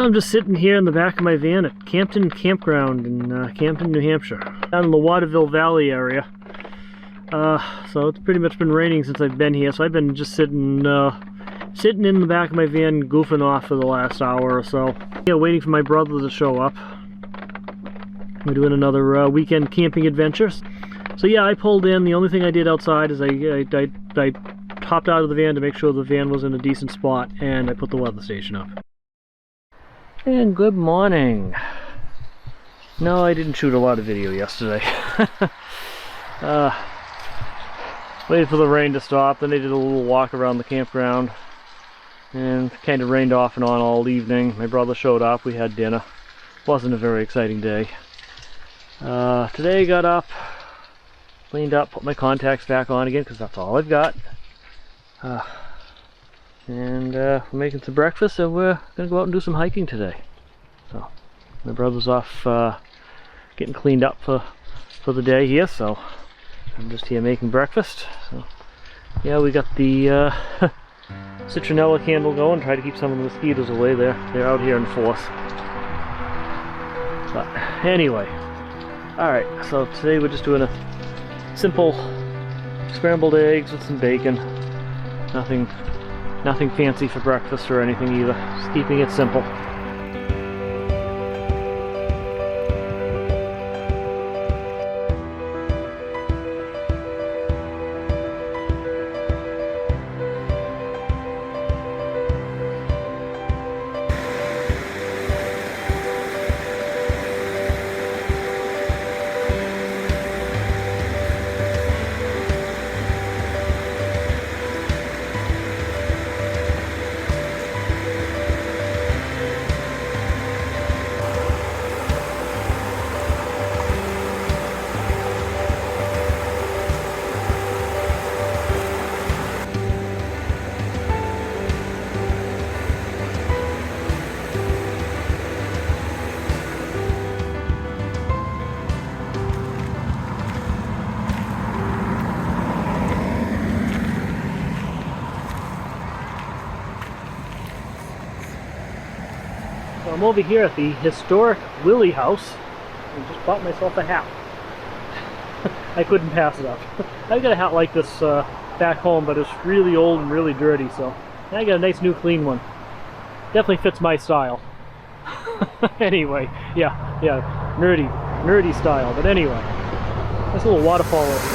I'm just sitting here in the back of my van at Campton Campground in Campton, New Hampshire, down in the Waterville Valley area. So it's pretty much been raining since I've been here, so I've been just sitting in the back of my van goofing off for the last hour or so. Yeah, waiting for my brother to show up. We're doing another weekend camping adventure. So yeah, I pulled in. The only thing I did outside is I hopped out of the van to make sure the van was in a decent spot, and I put the weather station up. And good morning. No, I didn't shoot a lot of video yesterday. Waited for the rain to stop, then I did a little walk around the campground, and it kind of rained off and on all evening. My brother showed up, we had dinner. Wasn't a very exciting day. Today I got up, cleaned up, put my contacts back on again because that's all I've got. And we're making some breakfast, and we're gonna go out and do some hiking today. So my brother's off getting cleaned up for the day here, so I'm just here making breakfast. So yeah, we got the citronella candle going, try to keep some of the mosquitoes away. They're out here in force. But anyway, alright, so today we're just doing a simple scrambled eggs with some bacon. Nothing fancy for breakfast or anything either, just keeping it simple. So I'm over here at the historic Willey House and just bought myself a hat. I couldn't pass it up. I got a hat like this back home, but it's really old and really dirty, so I got a nice new clean one. Definitely fits my style. Anyway, yeah, nerdy style, but anyway. Nice little waterfall over here.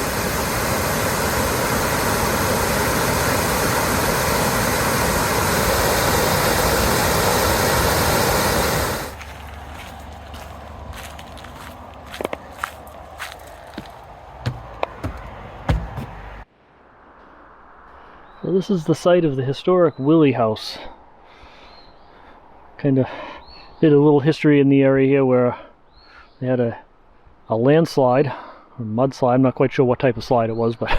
So this is the site of the historic Willey House. Kind of did a little history in the area here where they had a landslide, or mudslide. I'm not quite sure what type of slide it was, but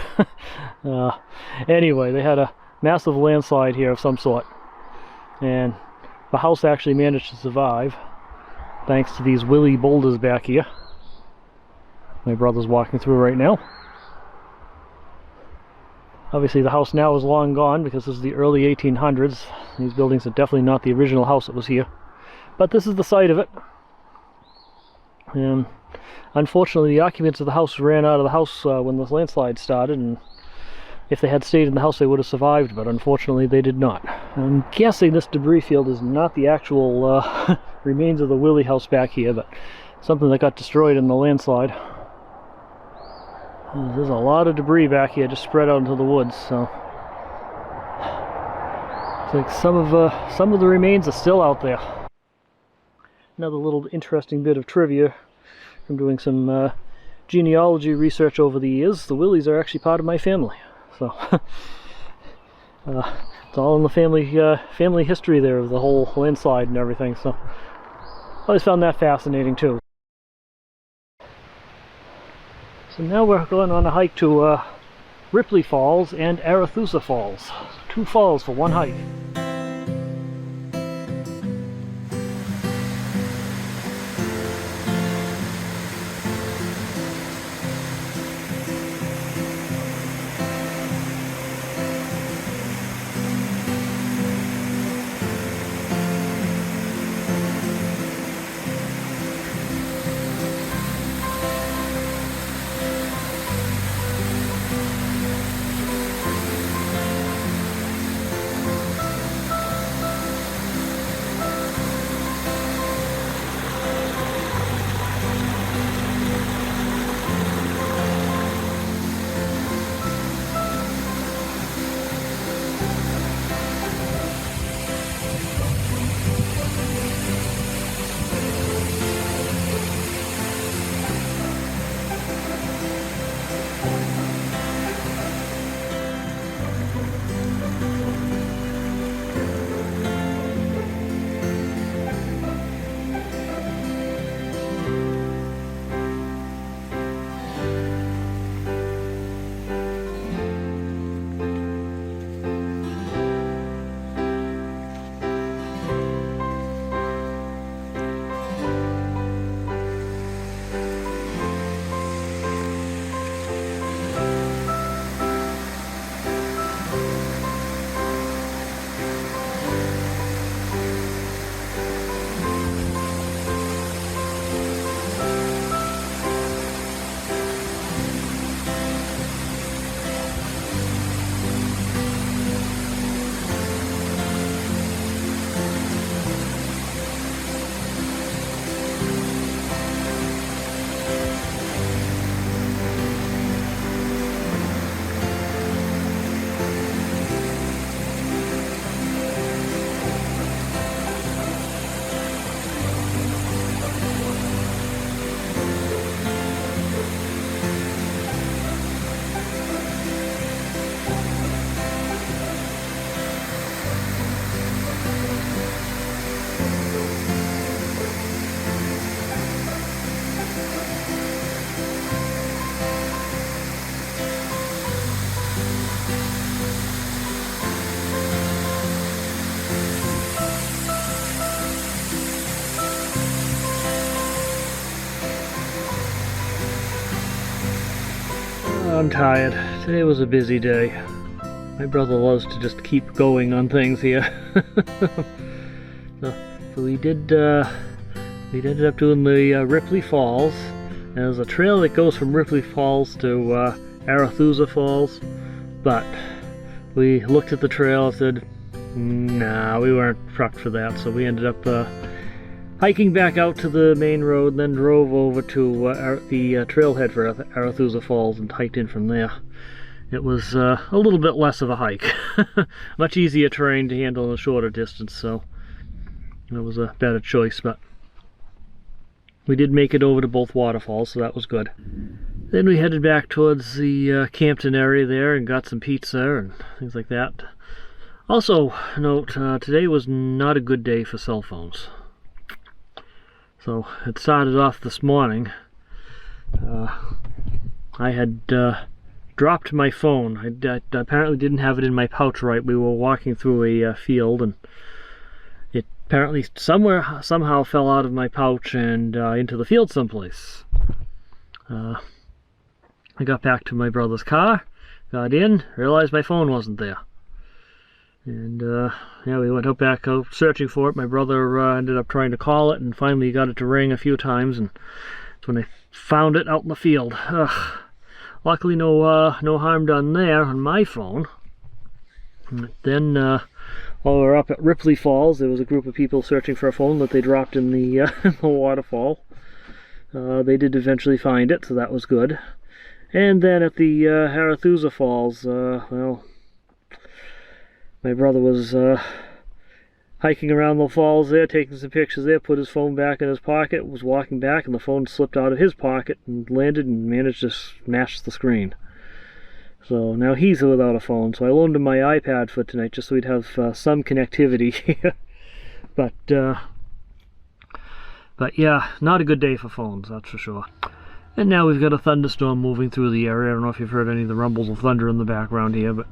anyway, they had a massive landslide here of some sort. And the house actually managed to survive thanks to these Willey boulders back here. My brother's walking through right now. Obviously the house now is long gone because this is the early 1800s. These buildings are definitely not the original house that was here. But this is the site of it. And unfortunately the occupants of the house ran out of the house when this landslide started, and if they had stayed in the house they would have survived, but unfortunately they did not. I'm guessing this debris field is not the actual remains of the Willey House back here, but something that got destroyed in the landslide. There's a lot of debris back here just spread out into the woods, so it's like some of the remains are still out there. Another little interesting bit of trivia from doing some genealogy research over the years: the Willeys are actually part of my family, so it's all in the family history there of the whole landslide and everything. So I always found that fascinating too. So now we're going on a hike to Ripley Falls and Arethusa Falls. 2 falls for 1 hike. I'm tired. Today was a busy day. My brother loves to just keep going on things here. so we ended up doing the Ripley Falls. There's a trail that goes from Ripley Falls to Arethusa Falls, but we looked at the trail and said, nah, we weren't prepped for that, so we ended up hiking back out to the main road and then drove over to the trailhead for Arethusa Falls and hiked in from there. It was a little bit less of a hike. Much easier terrain to handle in a shorter distance, so it was a better choice, but we did make it over to both waterfalls, so that was good. Then we headed back towards the Campton area there and got some pizza and things like that. Also, note, today was not a good day for cell phones. So it started off this morning. I had dropped my phone. I apparently didn't have it in my pouch right. We were walking through a field, and it apparently somehow fell out of my pouch and into the field someplace. I got back to my brother's car, got in, realized my phone wasn't there. And yeah, we went back out searching for it. My brother ended up trying to call it and finally got it to ring a few times, and that's when I found it out in the field. Luckily no harm done there on my phone. And then while we were up at Ripley Falls, there was a group of people searching for a phone that they dropped in the, the waterfall. They did eventually find it, so that was good. And then at the Arethusa Falls, well, my brother was hiking around the falls there, taking some pictures there, put his phone back in his pocket, was walking back, and the phone slipped out of his pocket and landed and managed to smash the screen. So now he's without a phone, so I loaned him my iPad for tonight just so we'd have some connectivity. But yeah, not a good day for phones, that's for sure. And now we've got a thunderstorm moving through the area. I don't know if you've heard any of the rumbles of thunder in the background here, but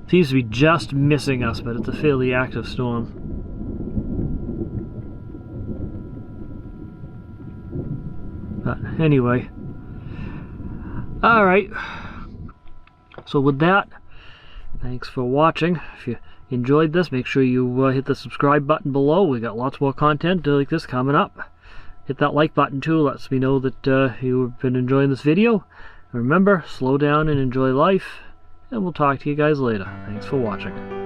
seems to be just missing us, but it's a fairly active storm. But anyway, alright, so with that, thanks for watching. If you enjoyed this, make sure you hit the subscribe button below. We got lots more content like this coming up. Hit that like button too, lets me know that you've been enjoying this video. And remember, slow down and enjoy life. And we'll talk to you guys later. Thanks for watching.